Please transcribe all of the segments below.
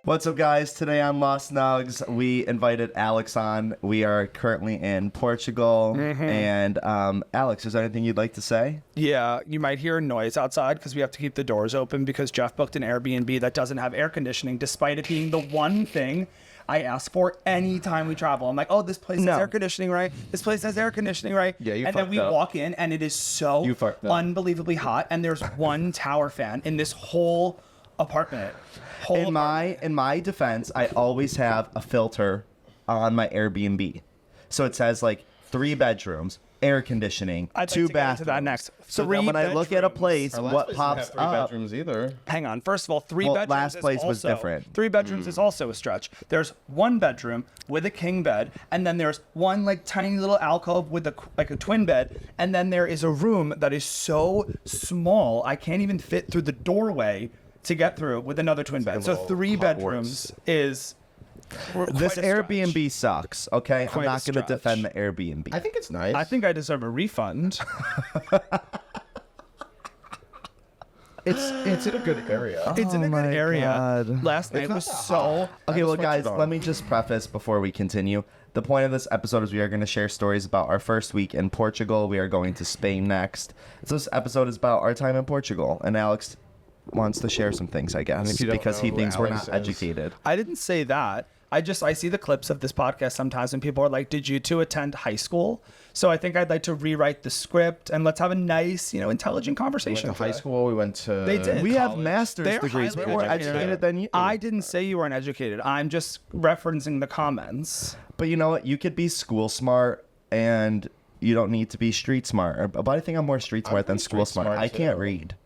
What's up, guys? Today on Lost Nuggs, we invited Alex on. We are currently in Portugal. And Alex, is there anything you'd like to say? Yeah, you might hear a noise outside because we have to keep the doors open because Jeff booked an Airbnb that doesn't have air conditioning, despite it being the one thing I ask for anytime we travel. I'm like, oh, this place has air conditioning, right? This place has air conditioning, right? Yeah, you And then we walk in, and it is so unbelievably hot, and there's one tower fan in this whole apartment. In my defense, I always have a filter on my Airbnb. So it says like 3 bedrooms, air conditioning, I'd 2 like to get bathrooms. into that next. So then when I look at a place, what pops didn't have 3 up? bedrooms either. Hang on. First of all, 3 Well, bedrooms. last place was different. 3 bedrooms is also a stretch. There's 1 bedroom with a king bed, and then there's one like tiny little alcove with a twin bed, and then there is a room that is so small I can't even fit through the doorway to get through with another twin bed. So 3 bedrooms is. This Airbnb sucks, okay? Quite I'm a not going to stretch. defend the Airbnb. I think it's nice. I think I deserve a refund. it's in a good area. It's in a my good area. God. Last night was so. Okay, well, just guys, went to let me just preface before we continue. The point of this episode is we are going to share stories about our first week in Portugal. We are going to Spain next. So this episode is about our time in Portugal. And Alex wants to share some things, I guess, if you don't because know he who thinks we're Alex not is. educated. I didn't say that. I see the clips of this podcast sometimes and people are like, did you two attend high school? So I think I'd like to rewrite the script and let's have a nice, intelligent We went conversation. to high school. We went to. They did. We have college. master's They're degrees. We're highly more educated. educated than you. I didn't say you weren't educated. I'm just referencing the comments. But you know what? You could be school smart and you don't need to be street smart. But I think I'm more street smart than pretty school street smart. smart, I can't too. read.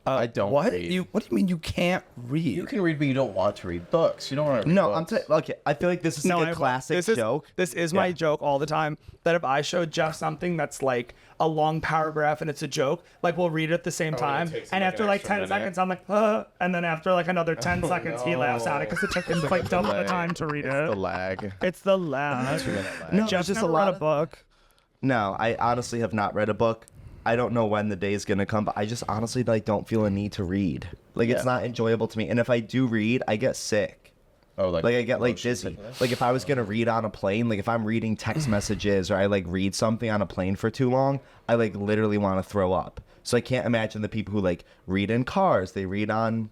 I don't What? read. What do you mean you can't read? You can read, but you don't want to read books. You don't want to read No, books. okay. I feel like this is like a classic joke. This is my joke all the time. That if I show Jeff something that's like a long paragraph and it's a joke, like we'll read it at the same time, takes and like after an like extra 10 minute. seconds, I'm like, and then after like another 10 seconds, he laughs at it because it took him like double the time to read The it. lag. It's the lag. No, Jeff's just never a lot read of a book. No, I honestly have not read a book. I don't know when the day is gonna come, but I just honestly don't feel a need to read. Like it's not enjoyable to me. And if I do read, I get sick. Oh, Like I get like dizzy. Like if I was gonna read on a plane, like if I'm reading text messages or I like read something on a plane for too long, I like literally want to throw up. So I can't imagine the people who like read in cars. They read on.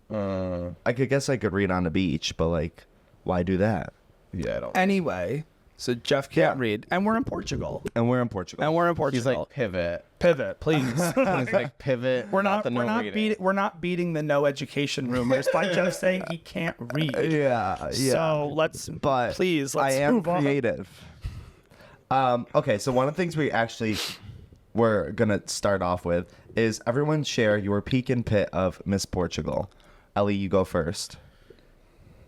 I guess I could read on the beach, but like, why do that? Yeah, I don't. Anyway, so Jeff can't read, and we're in Portugal. And we're in Portugal. He's like pivot. Pivot, please. He's like pivot. We're not reading. beating the no education rumors by Jeff saying he can't read. yeah. So let's But let's I am move on. creative. Okay, so one of the things we're gonna start off with is everyone share your peak and pit of Miss Portugal. Ellie, you go first.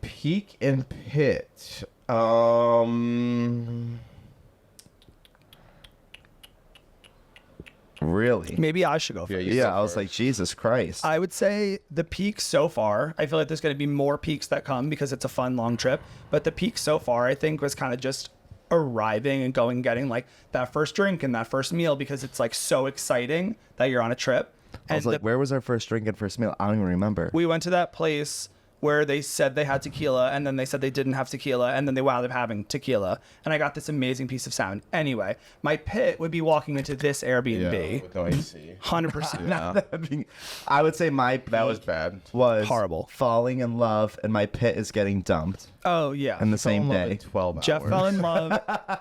Peak and pit. Really? Maybe I should go first. you Yeah, go I was first. like, Jesus Christ. I would say the peak so far, I feel like there's going to be more peaks that come because it's a fun long trip. But the peak so far, I think, was kind of just arriving and getting like that first drink and that first meal because it's like so exciting that you're on a trip. I was like, where was our first drink and first meal? I don't even remember. We went to that place where they said they had tequila and then they said they didn't have tequila and then they wound up having tequila. And I got this amazing piece of sound. Anyway, my pit would be walking into this Airbnb. with no AC. 100%. I would say my That was bad. was Horrible. falling in love, and my pit is getting dumped Oh, yeah. in the same day. 12 hours. Jeff fell in love.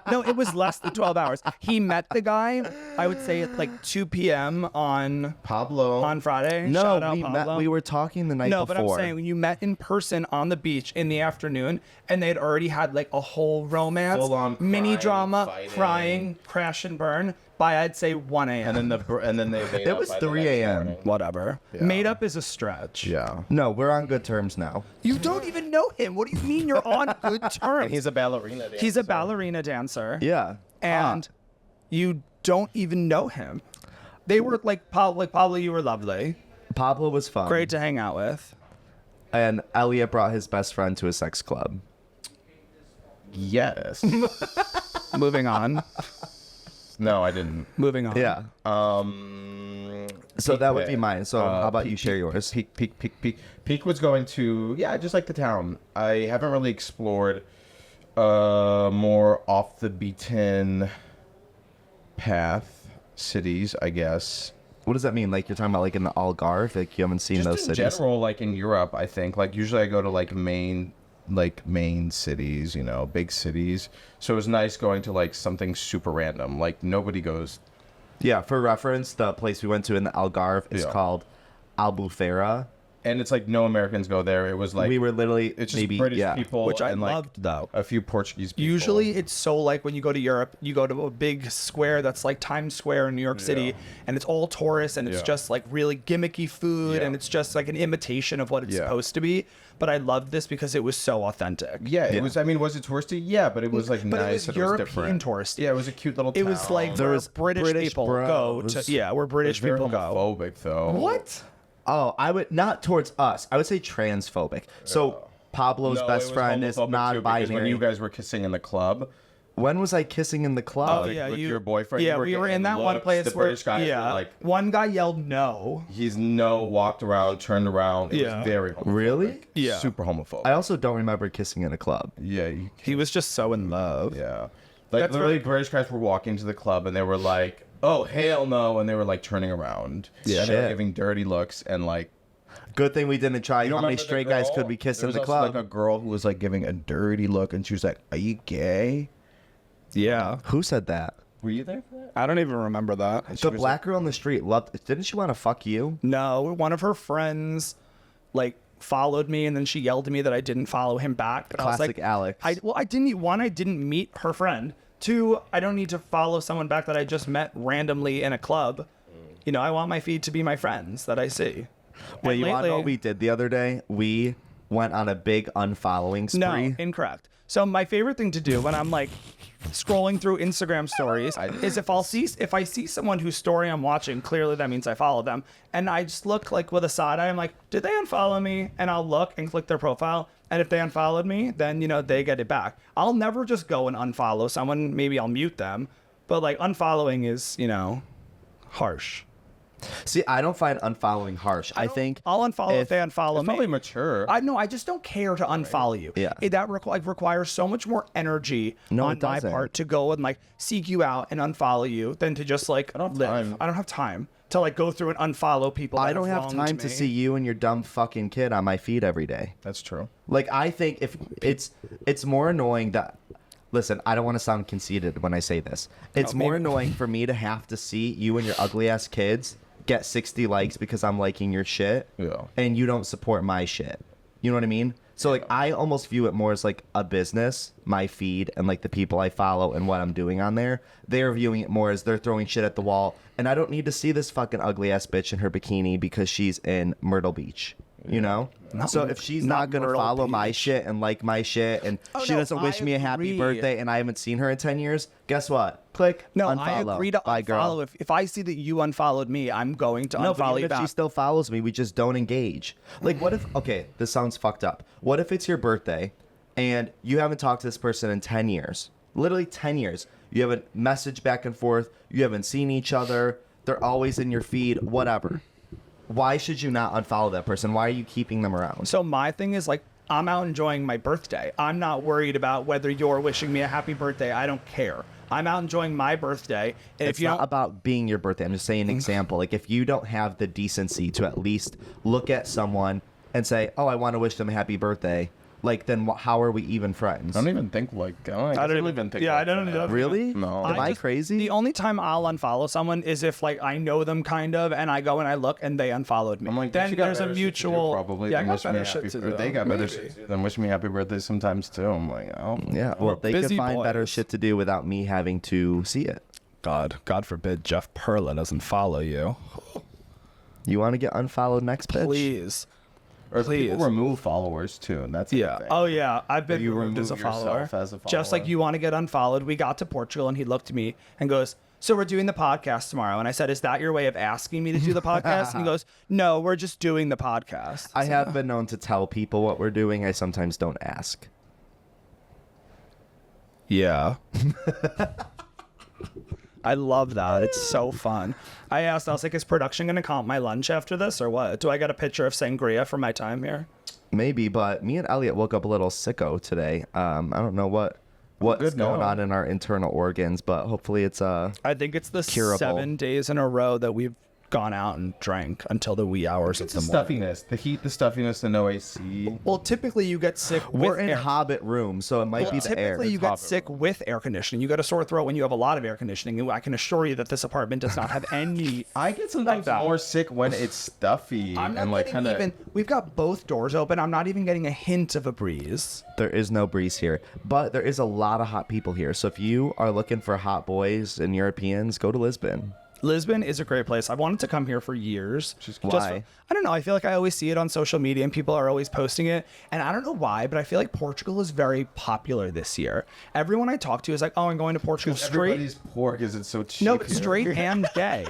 No, it was less than 12 hours. He met the guy, I would say at like 2 p.m. on Pablo. Friday. No, Shout out we Pablo. met. We were talking the night No, before. but I'm saying when you met in person on the beach in the afternoon and they'd already had like a whole romance, Full-on mini crying, drama, fighting. crying, crash and burn by I'd say 1 a.m. And then they made It up was by the 3 next a.m. morning. Whatever. Yeah. Made up is a stretch. Yeah. No, we're on good terms now. You don't even know him. What do you mean you're on good terms? And he's a ballerina dancer. He's a ballerina dancer. Yeah. And you don't even know him. They were like Pablo, you were lovely. Pablo was fun. Great to hang out with. And Elliot brought his best friend to a sex club. Yes. Moving on. No, I didn't. Moving on. Yeah. So that would be pick. mine. So how about you share yours? Peak was going to, yeah, just like the town. I haven't really explored more off the beaten path cities, I guess. What does that mean? Like you're talking about like in the Algarve? Like you haven't seen Just those in cities? general, like in Europe, I think. Like usually I go to like main cities, you know, big cities. So it was nice going to like something super random. Like nobody goes. Yeah, for reference, the place we went to in the Algarve is Yeah. called Albufeira. And it's like no Americans go there. It was like We were literally it's just maybe British yeah. people, Which I and like loved, though. a few Portuguese people. Usually it's so like when you go to Europe, you go to a big square that's like Times Square in New York City, and it's all tourists, and it's Yeah. just like really gimmicky food, Yeah. and it's just like an imitation of what it's Yeah. supposed to be. But I loved this because it was so authentic. Yeah, it Yeah. was. I mean, was it touristy? Yeah, but it was like But it nice. was and European different. touristy. Yeah, it was a cute little. It was town. like There where was British British people go to. bros. Yeah, where It was British very people go. homophobic, though. What? Oh, I would not towards us. I would say transphobic. So Pablo's No, it best was friend is homophobic, too, because non-binary. when you guys were kissing in the club, When was I kissing in the club? Oh yeah, with you. your boyfriend, Yeah, you were we were getting in that one looks, place the where British guys were yeah, like- one guy yelled no. he's walked around, turned around. It Yeah. was very homophobic. Really? Yeah. Super homophobic. I also don't remember kissing in a club. Yeah, He was just so in love. yeah. Like That's literally, British guys were walking to the club and they were like, "Oh hell no!" and they were like turning around. Yeah. and they were Shit. giving dirty looks and like. Good thing we didn't try. You How don't many remember the straight guys girl? could we kiss There in was the also, club? like a girl who was like giving a dirty look, and she was like, "Are you gay?" Yeah. Who said that? Were you there for that? I don't even remember that. The black girl on the street loved. Didn't she want to fuck you? No, one of her friends like followed me, and then she yelled at me that I didn't follow him back. And I was Classic like, Alex. I didn't. One, I didn't meet her friend. Two, I don't need to follow someone back that I just met randomly in a club. You know, I want my feed to be my friends that I see. Wait, And you want to know lately- what we did the other day? We went on a big unfollowing No, spree. incorrect. So my favorite thing to do when I'm like scrolling through Instagram stories is if I see someone whose story I'm watching, clearly that means I follow them, and I just look like with a side eye, I'm like, did they unfollow me? And I'll look and click their profile, and if they unfollowed me, then you know they get it back. I'll never just go and unfollow someone. Maybe I'll mute them, but like unfollowing is harsh. See, I don't find unfollowing harsh. I think I'll unfollow if they unfollow It's me. probably mature. I just don't care to unfollow you. Yeah. That requires so much more energy No, on it my doesn't. part to go and like seek you out and unfollow you than to just like don't have live. time. I don't have time to like go through and unfollow people. I that don't have wronged time to me. see you and your dumb fucking kid on my feed every day. That's true. Like I think if it's more annoying that listen, I don't want to sound conceited when I say this. It's more maybe- annoying for me to have to see you and your ugly ass kids get 60 likes because I'm liking your shit. Yeah. And you don't support my shit. You know what I mean? So like I almost view it more as like a business, my feed and like the people I follow and what I'm doing on there. They're viewing it more as they're throwing shit at the wall and I don't need to see this fucking ugly ass bitch in her bikini because she's in Myrtle Beach. You know? So if she's not gonna Myrtle follow my Beach. shit and like my shit and Oh, she no, doesn't wish I me a happy agree. birthday and I haven't seen her in 10 years, guess what? Click No, unfollow. I agree to Bye, girl. unfollow. If I see that you unfollowed me, I'm going to No, but unfollow even you if she back. still follows me, we just don't engage. Like, what if? Okay, this sounds fucked up. What if it's your birthday, and you haven't talked to this person in 10 years? Literally 10 years. You haven't messaged back and forth. You haven't seen each other. They're always in your feed. Whatever. Why should you not unfollow that person? Why are you keeping them around? So my thing is like I'm out enjoying my birthday. I'm not worried about whether you're wishing me a happy birthday. I don't care. I'm out enjoying my birthday. And It's if you not don't, about being your birthday. I'm just saying an example. Like, if you don't have the decency to at least look at someone and say, "Oh, I want to wish them a happy birthday," like, then how are we even friends? I don't even think like I don't even think. Yeah, like I don't that. know. Really? No. Am I just- crazy? The only time I'll unfollow someone is if like I know them kind of, and I go and I look and they unfollowed me. I'm like, then you got there's a better shit to do, mutual. probably. Yeah, I than got wish me better a shit happy to birthday. They do. got better Maybe. shit than wish me happy birthday sometimes too. I'm like, oh Yeah, well, they could busy find better boys. shit to do without me having to see it. God forbid Jeff Perla doesn't follow you. You want to get unfollowed next, bitch? Please. Or Please. people remove followers too, and that's a Yeah. thing. Oh yeah. I've been You removed as a remove follower. yourself as a Just like follower. you want to get unfollowed. We got to Portugal and he looked at me and goes, "So we're doing the podcast tomorrow." And I said, "Is that your way of asking me to do the podcast?" And he goes, "No, we're just doing the podcast." I have been known to tell people what we're doing. I sometimes don't ask. I love that. It's so fun. I was like, is production going to count my lunch after this or what? Do I get a picture of sangria for my time here? Maybe, but me and Elliot woke up a little sicko today. I don't know what's going on in our internal organs, but hopefully it's I think it's the curable. 7 days in a row that we've gone out and drank until the wee hours of It's the the morning. stuffiness, the heat, the stuffiness, the no AC. Well, typically you get sick we're with in air. Hobbit room, so it might be the air. Typically you get sick with air conditioning. You get a sore throat when you have a lot of air conditioning. And I can assure you that this apartment does not have any. I get sometimes that. more sick when it's stuffy I'm not and like getting kind of. even. We've got both doors open. I'm not even getting a hint of a breeze. There is no breeze here, but there is a lot of hot people here. So if you are looking for hot boys and Europeans, go to Lisbon. Lisbon is a great place. I've wanted to come here for years. Why? I don't know. I feel like I always see it on social media and people are always posting it. And I don't know why, but I feel like Portugal is very popular this year. Everyone I talk to is like, oh, I'm going to Portugal straight. Everybody's poor because it's so cheap. No, but here. straight and gay.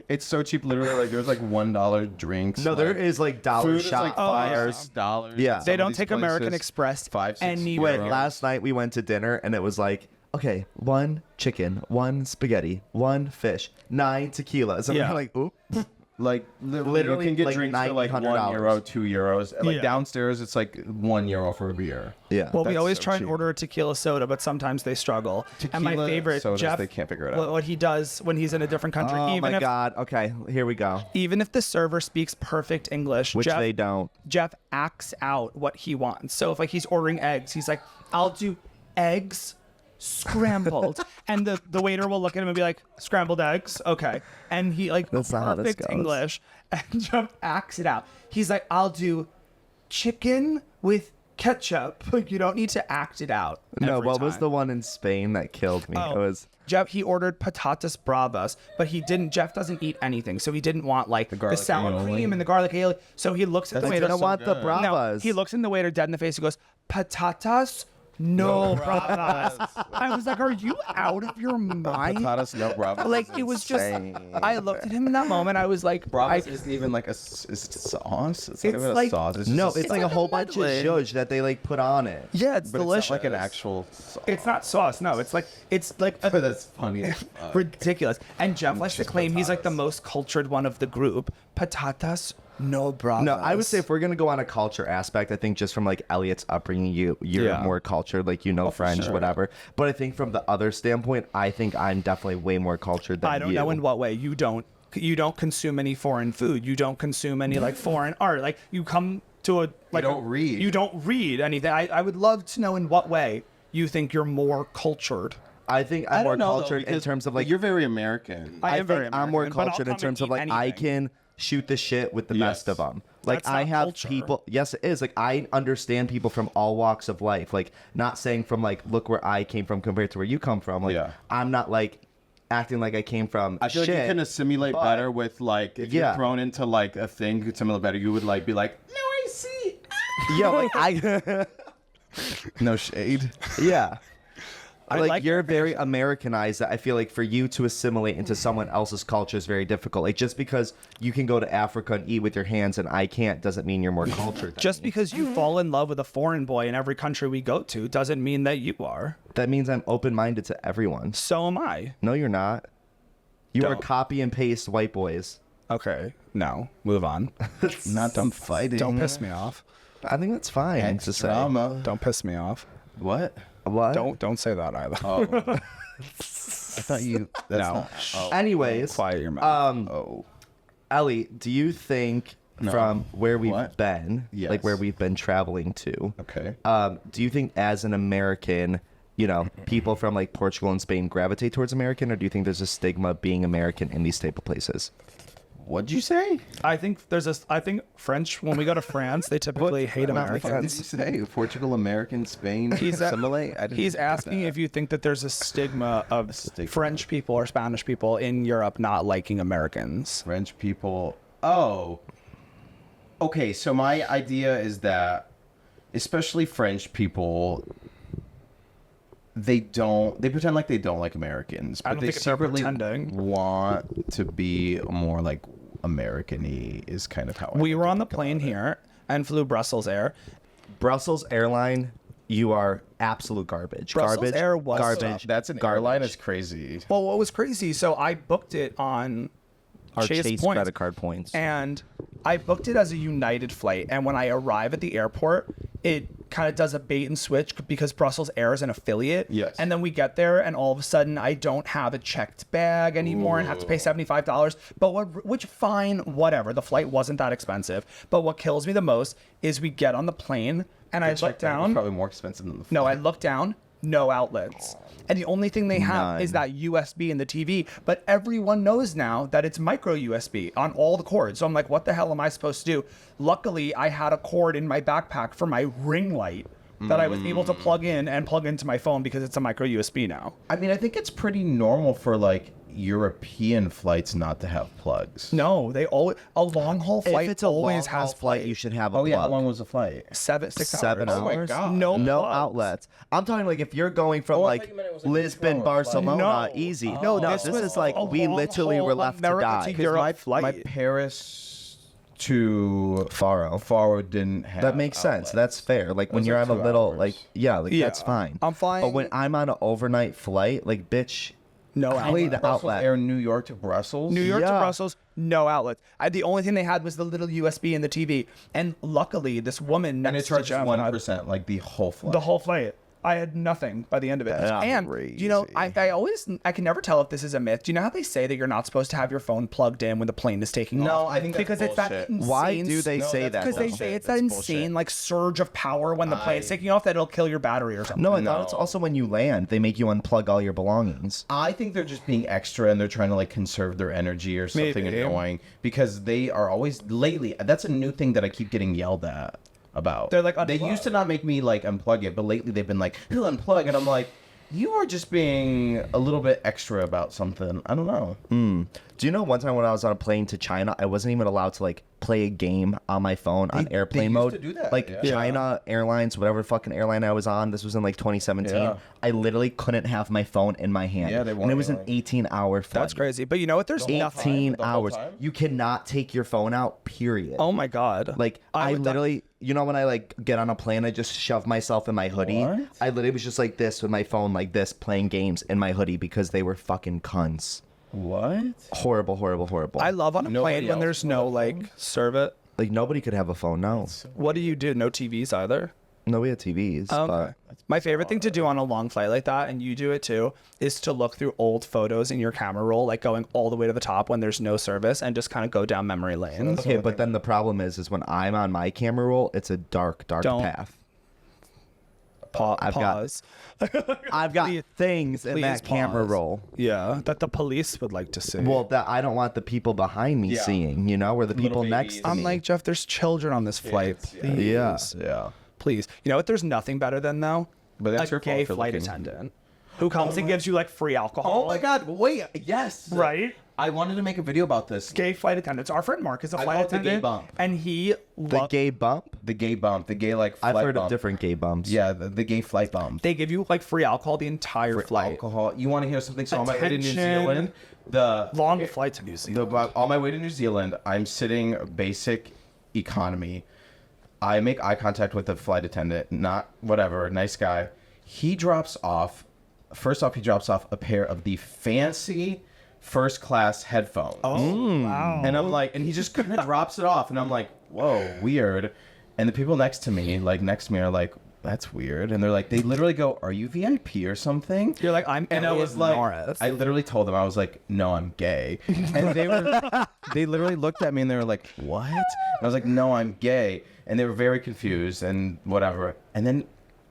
It's so cheap. Literally, like there's like $1 drinks. No, there is like dollar food is shop. like $5. Yeah. They don't take American Express anywhere. Wait, last night we went to dinner and it was like, okay, 1 chicken, 1 spaghetti, 1 fish, 9 tequilas. And Yeah. we're like, oop. Like literally, you can get like drinks for like €1, $900. €2. And, like Yeah. downstairs, it's like €1 for a beer. Yeah. Well, we That's always so try and cheap. order a tequila soda, but sometimes they struggle. And my Tequila favorite, sodas, Jeff, they can't figure it out. what he does when he's in a different country, Oh even my if God. Okay, here we go. even if the server speaks perfect English, Which Jeff, they don't. Jeff acts out what he wants. So if like he's ordering eggs, he's like, I'll do eggs scrambled. And the waiter will look at him and be like, scrambled eggs? Okay. And he like That's not how this perfect goes. English. And Jeff acts it out. He's like, I'll do chicken with ketchup. You don't need to act it out. No, every what was time. the one in Spain that killed me? Oh. It was Jeff, he ordered patatas bravas, but Jeff doesn't eat anything, so he didn't want like the garlic sour aioli. cream and the garlic aioli. So he looks at the I waiter. didn't want the bravas. No, he looks in the waiter dead in the face and goes, patatas? No bravas. I was like, are you out of your mind? Patatas, no bravas. Like, it was just, insane. I looked at him in that moment. I was like, Bravas isn't even like a sauce. It's not It's even a like- sauce. It's no, just it's like a whole bunch of medley. zhuzh that they like put on it. yeah, it's but delicious. It's not like an actual sauce. It's not sauce. No, it's like But that's funny. as fuck. ridiculous. And Jeff likes to just claim he's like the patatas. most cultured one of the group. Patatas, no bravas. No, I would say if we're gonna go on a culture aspect, I think just from like Elliot's upbringing, you're Yeah. more cultured, like French, sure. whatever. But I think from the other standpoint, I think I'm definitely way more cultured than you. I don't know in what way you don't consume any foreign food. You don't consume any like foreign art. Like you come to a like don't read. You don't read anything. I would love to know in what way you think you're more cultured. I think I'm more cultured in terms of like you're very American. I am very think I'm more American, but I'll cultured in come and terms of eat like I anything. can shoot the shit with the Yes. best of them. Like That's I not have culture. people. Yes, it is. Like I understand people from all walks of life. Like not saying from like look where I came from compared to where you come from. Like Yeah. I'm not like acting like I came from. I feel shit. like you can assimilate but- better with like if Yeah. you're thrown into like a thing you could assimilate better. You would like be like no I see. Yeah, like I. No shade. Yeah. I Like, like you're your very Americanized. That I feel like for you to assimilate into someone else's culture is very difficult. Like just because you can go to Africa and eat with your hands and I can't doesn't mean you're more cultured. than Just me. because you fall in love with a foreign boy in every country we go to doesn't mean that you are. That means I'm open-minded to everyone. So am I. No, you're not. You are Don't. copy and paste white boys. Okay. No. Move on. Not done fighting. Don't piss me off. I think that's fine to say. Drama. Don't piss me off. What? What? Don't say that either. Oh. I thought you. That's No. Not, oh. Anyways, Quiet your mouth. Oh. Ellie, do you think No. from where we've What? been, Yes. like where we've been traveling to, Okay. do you think as an American, people from like Portugal and Spain gravitate towards American, or do you think there's a stigma being American in these type of places? What'd you say? I think I think French, when we go to France, they typically hate What did Americans. you say? Portugal, American, Spain, assimilate? I didn't He's get asking that. if you think that there's a stigma of stigma. French people or Spanish people in Europe not liking Americans. French people. Oh. Okay, so my idea is that, especially French people, they pretend like they don't like Americans, I but don't they think they're secretly pretending. want to be more like American-y is kind of how I We think were on the about plane it. here and flew Brussels Air. Brussels airline, you are absolute garbage. Brussels Garbage. Air was garbage. That's an garbage. airline is crazy. Well, what was crazy? So I booked it on Our Chase Chase Points, credit card points. and I booked it as a United flight. And when I arrive at the airport, it kind of does a bait and switch because Brussels Air is an affiliate. Yes. And then we get there, and all of a sudden, I don't have a checked bag anymore and have to pay $75. But which fine, whatever. The flight wasn't that expensive. But what kills me the most is we get on the plane, and I look down. Probably more expensive than the No, I look down, no outlets. And the only thing they have is that USB in the TV. But everyone knows now that it's micro USB on all the cords. So I'm like, what the hell am I supposed to do? Luckily, I had a cord in my backpack for my ring light that I was able to plug in and plug into my phone because it's a micro USB now. I mean, I think it's pretty normal for like European flights not to have plugs. No, they always a long haul flight. If it's a always long-haul has flight, you should have a Oh yeah, how plug. long was the flight? 6 7 hours. Oh my hours. God. No, No plugs. outlets. I'm talking like if you're going from Oh, I like thought you meant it was like Lisbon, 2 hour flight. Barcelona, No. easy. No, No, this this was is like a we literally were long-haul left to America die. to 'Cause Europe my flight. Paris to Faro. Faro didn't have. That makes sense. outlets. That's fair. Like when was you're like on a 2 little, hours. like yeah, Yeah. that's fine. I'm flying- But when I'm on an overnight flight, like bitch, No I need outlet. the Brussels outlet. Air New York to Brussels. New York to Yeah. Brussels, no outlets. The only thing they had was the little USB in the TV. And luckily, this woman and it next to charges Jeff 1%, like the whole flight. the whole flight. I had nothing by the end of it. And you know, I can never tell if this is a myth. Do you know how they say that you're not supposed to have your phone plugged in when the plane is taking off? No, I think that's because it's that bullshit. insane. Why do they say that? Because they though? say it's that That's insane bullshit. like surge of power when the plane's taking off that it'll kill your battery or something. No, I No. thought it's also when you land, they make you unplug all your belongings. I think they're just being extra and they're trying to like conserve their energy or something Maybe. annoying because they are always lately. That's a new thing that I keep getting yelled at about. They're like, they unplug. used to not make me like unplug it, but lately they've been like, "He'll unplug," and I'm like, you are just being a little bit extra about something. I don't know. Do you know one time when I was on a plane to China, I wasn't even allowed to like play a game on my phone on They airplane used mode. to do that, Like yeah. China Airlines, whatever fucking airline I was on. This was in like 2017. Yeah. I literally couldn't have my phone in my hand. Yeah, they and won't it was an really. 18-hour flight. That's crazy. But you know what? There's nothing. 18 The whole hours. time? You cannot take your phone out. Period. Oh my god. Like I would literally, you know, when I like get on a plane, I just shove myself in my hoodie. What? I literally was just like this with my phone, like this, playing games in my hoodie because they were fucking cunts. What? Horrible, horrible, horrible. I love on a Nobody plane when else there's will no have like phones? serve it. like nobody could have a phone now. What do you do? No TVs either. No, we had TVs, but My favorite thing to do on a long flight like that, and you do it too, is to look through old photos in your camera roll, like going all the way to the top when there's no service, and just kind of go down memory lanes. okay. But then the problem is when I'm on my camera roll, it's a dark, dark Don't. path. I've pause. I've got things in that please camera pause. roll. Yeah, that the police would like to see. Well, that I don't want the people behind me Yeah. seeing, you know, or the people next to I'm me. like, Jeff, there's children on this flight. Please. Yeah. Please. You know what? There's nothing better than, though? But that's a your fault gay for flight looking. attendant who comes and gives you like free alcohol. Oh my God! Wait. Yes. Right? I wanted to make a video about this. Gay flight attendants. Our friend Mark is a I flight call it the gay attendant. bump. And he the gay bump. The gay bump. The gay like. I've flight heard bump. of different gay bumps. Yeah, the gay flight bump. they give you like free alcohol the entire flight. Alcohol. You want to hear something? So on my way to New Attention. Zealand, the Long flight to New Zealand. on my way to New Zealand, I'm sitting basic economy. I make eye contact with the flight attendant. Not whatever, nice guy. He drops off. First off, he drops off a pair of the fancy first class headphones. Oh, wow. And I'm like, and he just kind of drops it off, and I'm like, whoa, weird. And the people next to me, are like, that's weird. And they're like, they literally go, are you VIP or something? You're like, I'm And I was like, Norris. I literally told them, I was like, no, I'm gay. And they literally looked at me and they were like, what? And I was like, no, I'm gay. And they were very confused and whatever. And then,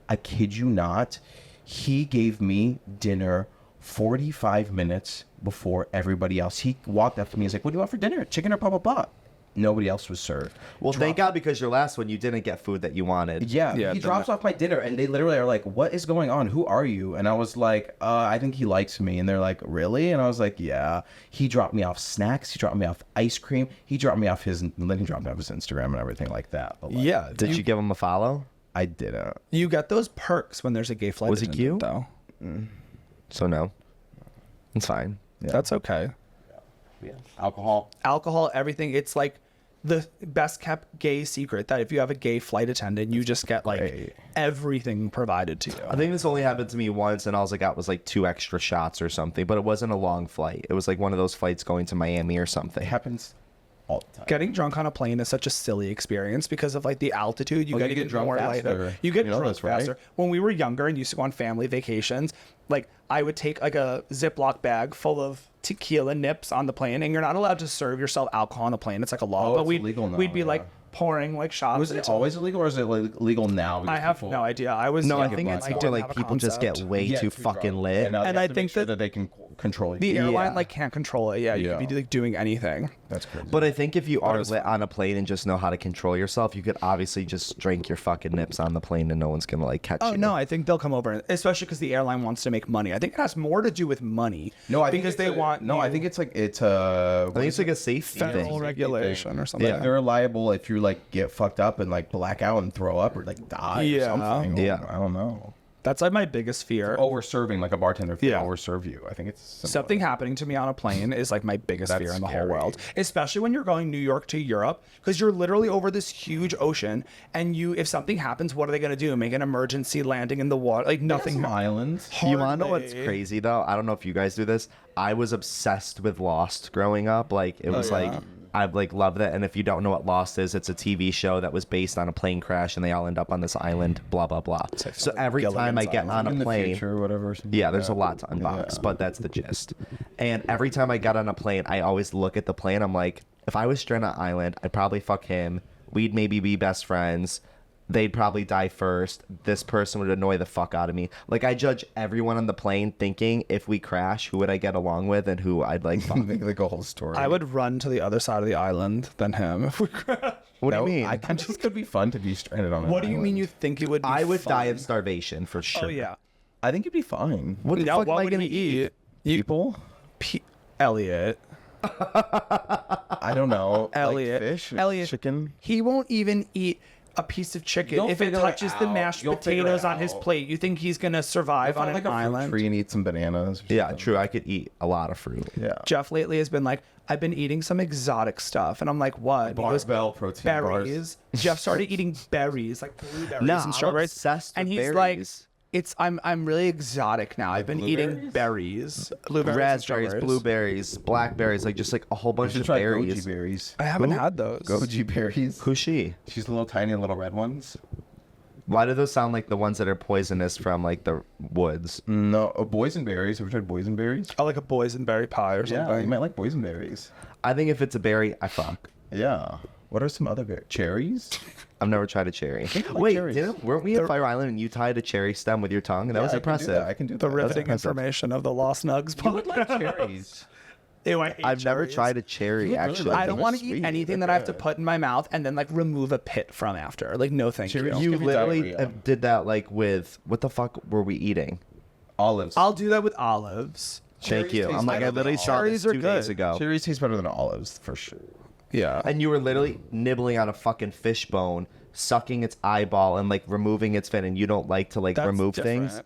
I kid you not, he gave me dinner 45 minutes before everybody else. He walked up to me and was like, what do you want for dinner? Chicken or blah, blah, blah. Nobody else was served. Well, thank God because your last one you didn't get food that you wanted. Yeah, Yeah, he then drops off my dinner, and they literally are like, "What is going on? Who are you?" And I was like, "I think he likes me." And they're like, "Really?" And I was like, "Yeah." He dropped me off snacks. He dropped me off ice cream. He dropped me off his. Then he dropped me off his Instagram and everything like that. But like, yeah. Did you give him a follow? I didn't. You get those perks when there's a gay flight Was he attendant, cute? though. So no, it's fine. Yeah. That's okay. Yeah. Alcohol. Alcohol, everything. It's like the best kept gay secret that if you have a gay flight attendant, you just get like Great. everything provided to you. I think this only happened to me once, and all I got was like 2 extra shots or something. But it wasn't a long flight. It was like one of those flights going to Miami or something. It happens all the time. Getting drunk on a plane is such a silly experience because of like the altitude. You Oh, got you to get get drunk more faster. lighter. You get You know drunk this, right? faster. When we were younger and used to go on family vacations, like I would take like a Ziploc bag full of tequila nips on the plane, and you're not allowed to serve yourself alcohol on the plane. It's like a law. Oh, but it's illegal now, we'd be like yeah. pouring like shots. Was it into- always illegal, or is it legal now? I have no idea. I was No, I young think and it's I to didn't like have a people just get concept. way too fucking lit. And I think that they can control you. The airline Yeah. like can't control it. Yeah, you Yeah. could be like doing anything. That's crazy. But I think if you are was lit fun. on a plane and just know how to control yourself, you could obviously just drink your fucking nips on the plane and no one's gonna like catch Oh you. no, I think they'll come over, especially because the airline wants to make money. I think it has more to do with money. no, I think because it's they a- want. No, you- I think it's like it's a. I think it's like a safety federal thing. regulation or something. Yeah, they're liable if you like get fucked up and like black out and throw up or like die Yeah. or something. Yeah. I don't know. That's like my biggest fear. Over serving like a bartender. If Yeah. Over serve you. I think it's similar. Something happening to me on a plane is like my biggest That's fear in the whole scary. world, especially when you're going New York to Europe, because you're literally over this huge ocean, and if something happens, what are they gonna do? Make an emergency landing in the water? Like nothing. Some islands. You want to know what's Hardly. crazy though? I don't know if you guys do this. I was obsessed with Lost growing up. Like it was yeah. like I've like loved it. And if you don't know what Lost is, it's a TV show that was based on a plane crash, and they all end up on this island. Blah blah blah. like So some every time I Gilligan's get on In a the plane, future or whatever. yeah, there's a lot to unbox, but that's the gist. And every time I got on a plane, I always look at the plane. I'm like, if I was stranded on an island, I'd probably fuck him. We'd maybe be best friends. They'd probably die first. This person would annoy the fuck out of me. Like, I judge everyone on the plane thinking if we crash, who would I get along with and who I'd like fuck. Make like a whole story. I would run to the other side of the island than him if we crash. What do you That- mean? I think this could be fun to be stranded on. An What do you mean island. you think it would be I would die fun? of starvation for sure. Oh yeah. I think you'd be fine. What the Now, fuck am what I would gonna he eat? eat? People? Elliot. I don't know. Elliot. Like fish? Elliot. Chicken? He won't even eat a piece of chicken You'll if it figure it touches the out. mashed You'll figure potatoes it on his out. plate. You think he's gonna survive on Find, an like a fruit island? tree and eat some bananas. or Yeah, something. true. I could eat a lot of fruit. Yeah. Jeff lately has been like, I've been eating some exotic stuff, and I'm like, what? He goes, Barbell protein berries. Jeff started eating berries, like blueberries Nah, and I'm strawberries. obsessed and with he's berries. like, I'm really exotic now. I've been eating berries, blueberries, and Raspberries, strawberries. blueberries, blackberries, like just like a whole You bunch should of try berries. goji berries. I haven't Who? had those. Goji berries. Who's she? She's the little tiny little red ones. Why do those sound like the ones that are poisonous from like the woods? No, boysenberries. Have you tried boysenberries? I like a boysenberry pie or something. Yeah, you might like boysenberries. I think if it's a berry, I fuck. Yeah. What are some other berries? Cherries? I've never tried a cherry. like Wait, cherries. weren't we at Fire Island and you tied a cherry stem with your tongue? That was Yeah, impressive. I can do that. The That's riveting impressive. information of the Lost Nugs You would like podcast. cherries. Ew, I hate I've never cherries. tried a cherry really actually. like I don't They're want to eat sweet. anything They're that I have to good. put in my mouth and then like remove a pit from after. Like, no, thank Cherries. you. You Give me literally diarrhea. did that like with what the fuck were we eating? Olives. I'll do that with olives. Thank Cherries you. taste I'm like I better than literally saw olives. this 2 Cherries are days good. ago. Cherries taste better than olives for sure. Yeah. And you were literally nibbling on a fucking fish bone, sucking its eyeball and like removing its fin, and you don't like to like That's remove different. things.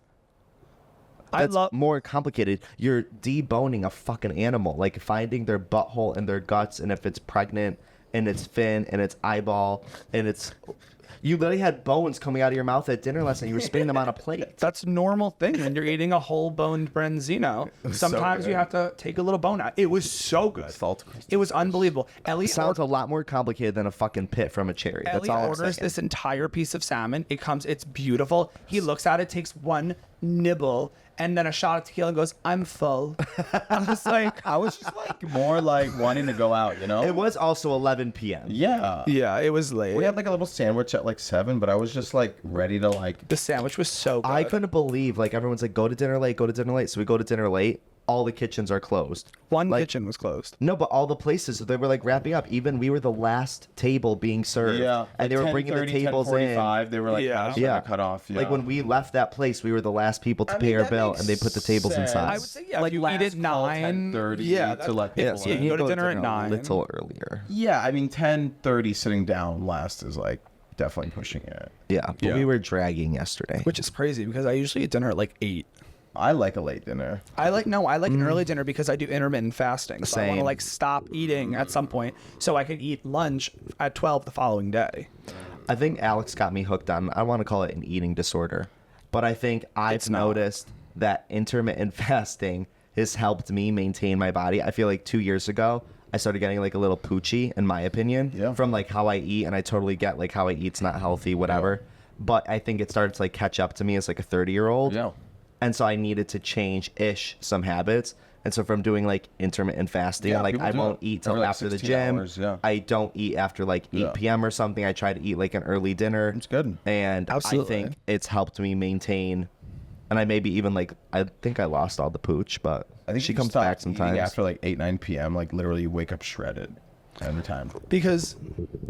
I That's love. more complicated. You're deboning a fucking animal, like finding their butthole and their guts, and if it's pregnant, and its fin, and its eyeball, and its. You literally had bones coming out of your mouth at dinner last night. You were spitting them on a plate. That's a normal thing when you're eating a whole boned branzino. was so Sometimes you good. have to take a little bone out. It was so good. Salt. It was unbelievable. It Ellie sounds a lot more complicated than a fucking pit from a cherry. That's Ellie all I'm orders saying. this entire piece of salmon. It's beautiful. He looks at it, takes one nibble, and then a shot of tequila and goes, I'm full. I was like, I was just like more like wanting to go out, you know? It was also 11 p.m. Yeah. yeah, it was late. We had like a little sandwich at like 7, but I was just like ready to like. The sandwich was so good. I couldn't believe like everyone's like go to dinner late, go to dinner late. So we go to dinner late. All the kitchens are closed. One like- kitchen was closed. No, but all the places they were like wrapping up. Even we were the last table being served. and they were bringing the tables in. They were like, Yeah. Yeah, cut off. Yeah. Like when we left that place, we were the last people to pay our bill, and they put the tables inside. I would say, yeah, like if you eat last at call, 9, 10:30 yeah, to let yeah, people yeah, in. you go to can dinner at 9. a little earlier. Yeah, I mean 10:30 sitting down last is like definitely pushing it. Yeah, but Yeah. we were dragging yesterday. Which is crazy because I usually eat dinner at like 8. I like a late dinner. I like an early dinner because I do intermittent fasting. So I want to Same. like stop eating at some point so I can eat lunch at 12 the following day. I think Alex got me hooked on, I want to call it an eating disorder, but I think I've noticed that intermittent fasting has helped me maintain my body. I feel like 2 years ago, I started getting like a little poochy, in my opinion, from like how I eat, and I totally get like how I eat's not healthy, whatever. But I think it started to like catch up to me as like a 30-year-old. Yeah. And so I needed to change-ish some habits. And so from doing like intermittent fasting, like I won't eat till like after the 16 gym. hours, yeah. I don't eat after like 8 p.m. or something. I try to eat like an early dinner. It's good. And Absolutely. I think it's helped me maintain. And I maybe even like, I think I lost all the pooch, but I think she you comes stop back sometimes. eating after like 8-9 p.m. Like literally you wake up shredded every time. Because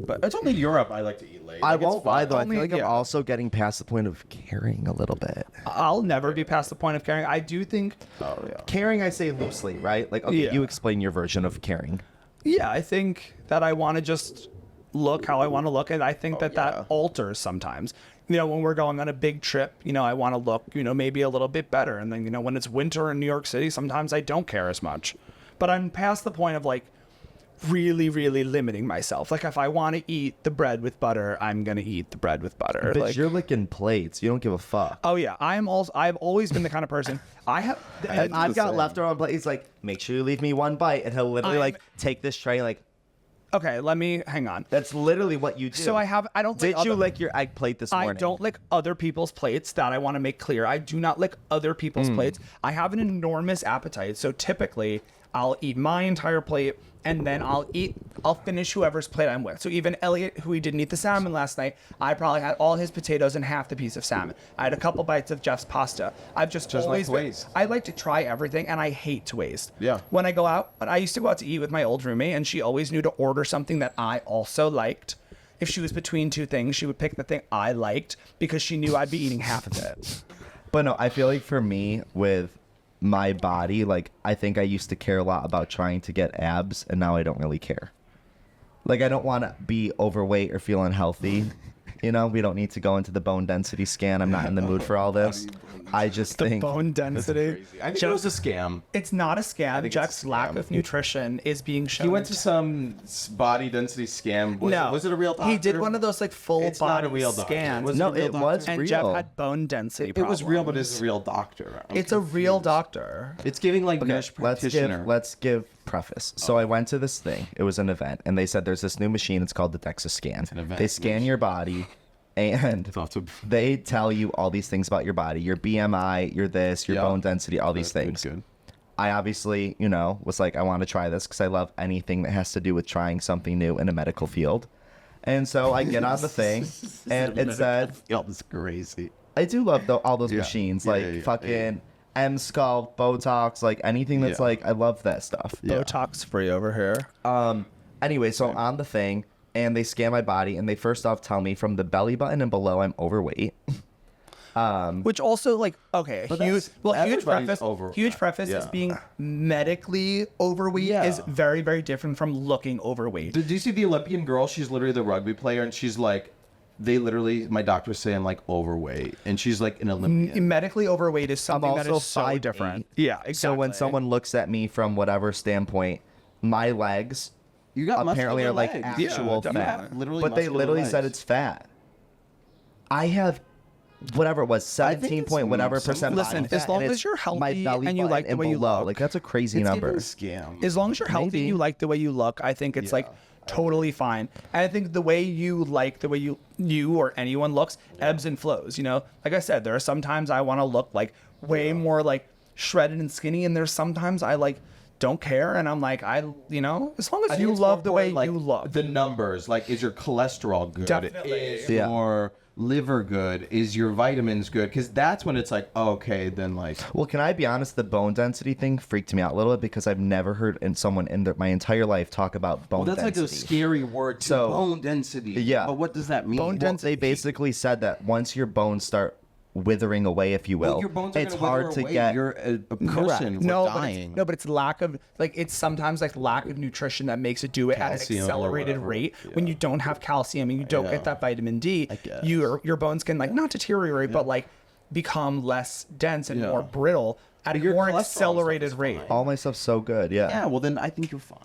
But it's only Europe I like to eat late. I Like, it's won't lie fine. though. I Only- feel like I'm yeah. also getting past the point of caring a little bit. I'll never be past the point of caring. I do think, Oh yeah. Caring, I say loosely, right? Like, okay, Yeah. you explain your version of caring. yeah, I think that I want to just look how I want to look. And I think that yeah. alters sometimes. You know, when we're going on a big trip, you know, I want to look, you know, maybe a little bit better. And then, you know, when it's winter in New York City, sometimes I don't care as much. But I'm past the point of like really, really limiting myself. Like if I want to eat the bread with butter, I'm going to eat the bread with butter. But Like, you're licking plates. You don't give a fuck. oh yeah, I've always been the kind of person And I've got leftover on plate. He's like, make sure you leave me one bite. And he'll literally like take this tray, like, okay, let me hang on. that's literally what you do. So I don't Did lick you other- lick your egg plate this morning? I don't lick other people's plates. That I want to make clear. I do not lick other people's plates. I have an enormous appetite. So typically I'll eat my entire plate and then I'll finish whoever's plate I'm with. So even Elliot, who he didn't eat the salmon last night, I probably had all his potatoes and half the piece of salmon. I had a couple bites of Jeff's pasta. I've just like always to waste. I like to try everything and I hate to waste. Yeah. When I used to go out to eat with my old roommate and she always knew to order something that I also liked. If she was between two things, she would pick the thing I liked because she knew I'd be eating half of it. But no, I feel like for me, with my body, like, I think I used to care a lot about trying to get abs, and now I don't really care. Like, I don't want to be overweight or feel unhealthy. You know, we don't need to go into the bone density scan. I'm not in the mood for all this. I just think Bone density. I think it was a scam. It's not a scam. think Jeff's it's a lack scam. of nutrition is being shown. He went to some body density scam. Was it a real doctor? He did one of those like full It's body not a real doctor. scans. Was no, a real it doctor? was and real. Jeff had bone density It was real, but problems. it's a real doctor. It's a real doctor. It's giving like nurse let's practitioner. give preface. So I went to this thing. It was an event, and they said there's this new machine. It's called the DEXA scan. an event. They scan your body, and they tell you all these things about your body, your BMI, your this, your Yeah. bone density, all these Good, things. good. I obviously, you know, was like, I want to try this because I love anything that has to do with trying something new in a medical field. And so I get on the thing, and it said, Yo, that's crazy. I do love all those Yeah. machines, Yeah, like yeah, yeah, fucking M-Sculpt, Botox, like anything that's Yeah. like, I love that stuff. Botox free over here. Anyway, so on the thing, and they scan my body, and they first off tell me from the belly button and below I'm overweight. Which also like okay, that's- huge everybody's preface. over- Huge preface is yeah. being medically overweight Yeah. is very very different from looking overweight. Did you see the Olympian girl? She's literally the rugby player, and she's like, my doctors say I'm like overweight, and she's like an Olympian. Medically overweight is something that also is so 5'8". different. Yeah, exactly. So when someone looks at me from whatever standpoint, my legs You got apparently muscular are like legs. actual Yeah, fat. definitely. Literally but they muscular literally legs. said it's fat. I have whatever it was, I think 17 it's point whatever some- percent. Listen, body as fat, long and as it's you're my healthy belly and you button like the and way you below, look. like that's a crazy It's number. giving scam. As long as you're healthy, Maybe. you like the way you look, I think it's like totally fine. And I think the way you like the way you or anyone looks ebbs and flows, you know? Like I said, there are sometimes I want to look like way more like shredded and skinny, and there's sometimes I like don't care and I'm like you know, as long I as think you it's love more the way important, you look. The numbers, like, is your cholesterol good? Definitely. Is Yeah. your liver good? Is your vitamins good? Because that's when it's like, okay, then like, Well, can I be honest? The bone density thing freaked me out a little bit because I've never heard someone in my entire life talk about bone that's density. like a scary word. Too. So- bone density. Yeah. But what does that mean? Bone Well, density. they basically said that once your bones start withering away, if you will, Well, your bones are it's gonna hard wither to away. get. You're a person. Correct. We're No, dying. but it's lack of like it's sometimes like lack of nutrition that makes it do it at an Calcium or accelerated whatever. rate. When you don't have calcium and you don't get that vitamin D, guess. your bones can like not deteriorate, but like become less dense and Yeah. more brittle at a Your more cholesterol accelerated stuff is rate. fine. All my stuff's so good. Yeah. Yeah, well then I think you're fine.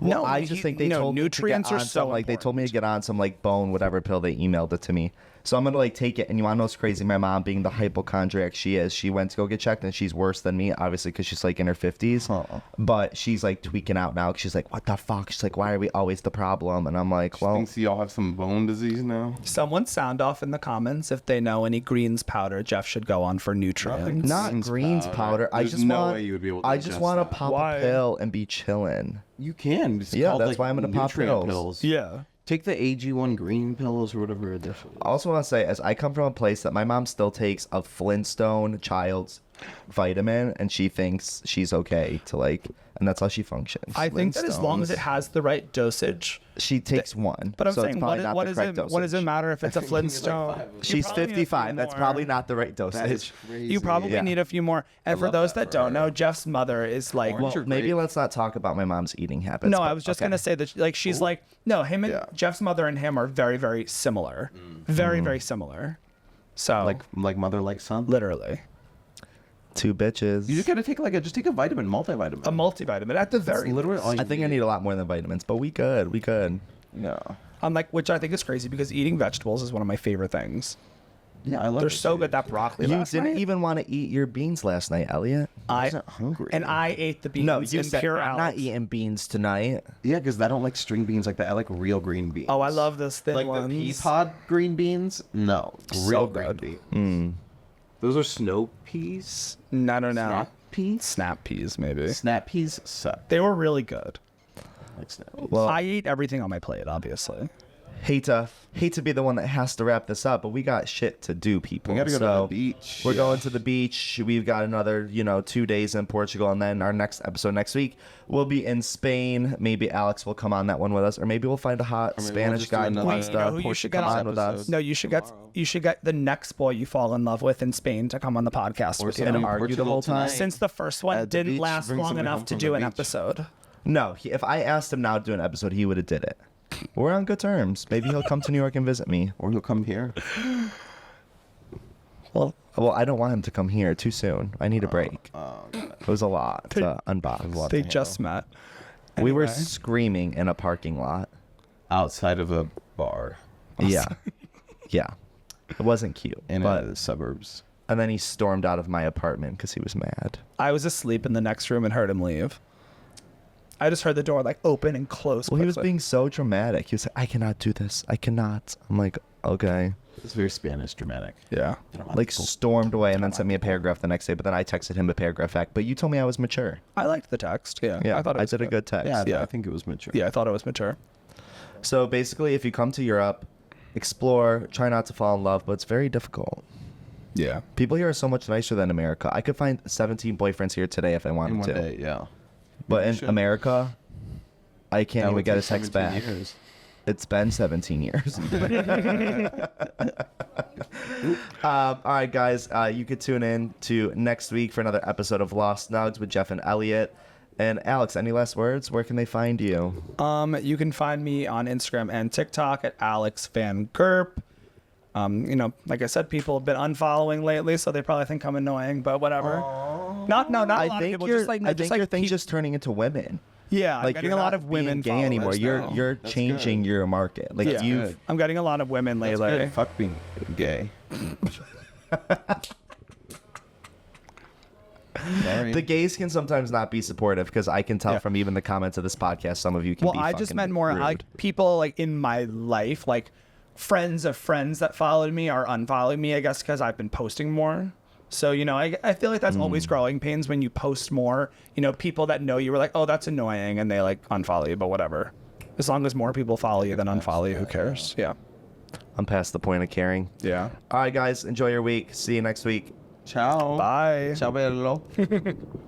No, I just think they told nutrients me to are get on so some, like they told me to important. get on some like bone whatever pill. They emailed it to me, so I'm gonna like take it. And you wanna know what's crazy? My mom, being the hypochondriac she is, she went to go get checked, and she's worse than me, obviously, because she's like in her 50s. But she's like tweaking out now. 'Cause she's like, what the fuck? She's like, why are we always the problem? And I'm like, well, Thinks y'all have some bone disease now. Someone sound off in the comments if they know any greens powder Jeff should go on for nutrients. not greens powder. I There's just no want. way you would be able to I just adjust want to that. pop Why? a pill and be chilling. You can. It's Yeah, called, that's like, why I'm gonna pop nutrient pills. Yeah. Take the AG1 green pills or whatever it is. I also want to say, as I come from a place that my mom still takes a Flintstone child's vitamin, and she thinks she's okay to like, and that's how she functions. I think that as long as it has the right dosage. She takes one. But I'm so it's saying, probably not what the does correct it what does it dosage. matter if it's a Flintstone? She's You probably need a few 55. That's more. probably not the right That is dosage. crazy. You probably Yeah. need a few more. And for love those that that don't for know, her. Jeff's mother is like, Well, Well, maybe let's not talk about my mom's eating habits. no, but- I was just okay. gonna say that like she's like, no, him and Yeah. Jeff's mother and him are very, very similar, very similar. So like mother, like son. literally two bitches. You just gotta take just take a vitamin, multivitamin. a multivitamin at the very literally all you I think I need a lot more than vitamins, but we good. We good. No. which I think is crazy because eating vegetables is one of my favorite things. Yeah, I love They're it. so good. That broccoli. You last didn't night, even want to eat your beans last night, Elliot. I wasn't hungry. and I ate the beans. No, you in said pure I'm not Alex. eating beans tonight. Yeah, because I don't like string beans like that. I like real green beans. Oh, I love those thin like ones. the pea pod green beans. No, real green good. beans. Those are snow peas. I don't know. Snap peas. Snap peas, maybe. Snap peas suck. They were really good. I like snap peas. Well, I eat everything on my plate, obviously. hate to be the one that has to wrap this up, but we got shit to do, people. We gotta go So, to the beach. We're going to the beach. We've got another, 2 days in Portugal, and then our next episode next week will be in Spain. Maybe Alex will come on that one with us, or maybe we'll find a hot maybe we'll Spanish just do guy who another- wants Wait, you know to who you should come get on with us. No, you should get the next boy you fall in love with in Spain to come on the podcast with you. And argue the whole time. Since the first one At the didn't beach, last bring long somebody enough home to from do the an beach. episode. No, if I asked him now to do an episode, he would have did it. We're on good terms. Maybe he'll come to New York and visit me. Or he'll come here. Well, I don't want him to come here too soon. I need a break. It was a lot to unbox. They just met. We were Anyway. screaming in a parking lot. Outside of a bar Yeah. Yeah. It wasn't cute. in but the suburbs. And then he stormed out of my apartment because he was mad. I was asleep in the next room and heard him leave. I just heard the door like open and close. Well, he was quickly. being so dramatic. He was like, I cannot do this. I cannot. I'm like, okay. It's very Spanish dramatic. Yeah. Like stormed away and then sent me a paragraph the next day. But then I texted him a paragraph back. But you told me I was mature. I liked the text. Yeah. Yeah, I thought it was did a good text. Yeah, Yeah. I think it was mature. Yeah, I thought it was mature. So basically, if you come to Europe, explore, try not to fall in love, but it's very difficult. Yeah. People here are so much nicer than America. I could find 17 boyfriends here today if I wanted In one to. day, yeah. But in should. America, I can't That even would get a take text 17 back. years. It's been 17 years. All right, guys. You could tune in to next week for another episode of Lost Nuggs with Jeff and Elliot. And Alex, any last words? Where can they find you? You can find me on Instagram and TikTok at Alex Van Gurp. Like I said, people have been unfollowing lately, so they probably think I'm annoying, but whatever. Not a lot of people. Just like, I think your thing's just turning into women. yeah, I'm Like getting you're a lot not of women being gay anymore. followers now. You're changing your market. Like Yeah. you've I'm getting a lot of women That's lately. good. Fuck being gay. Sorry. the gays can sometimes not be supportive because I can tell Yeah. from even the comments of this podcast, some of you can Well, be I just fucking meant more rude. like people like in my life, like friends of friends that followed me are unfollowing me, I guess, because I've been posting more. So, I feel like that's always growing pains when you post more. People that know you were like, oh, that's annoying, and they like unfollow you, but whatever. As long as more people follow you than unfollow you, who cares? Yeah. I'm past the point of caring. Yeah. All right, guys, enjoy your week. See you next week. Ciao. Bye. Ciao bello.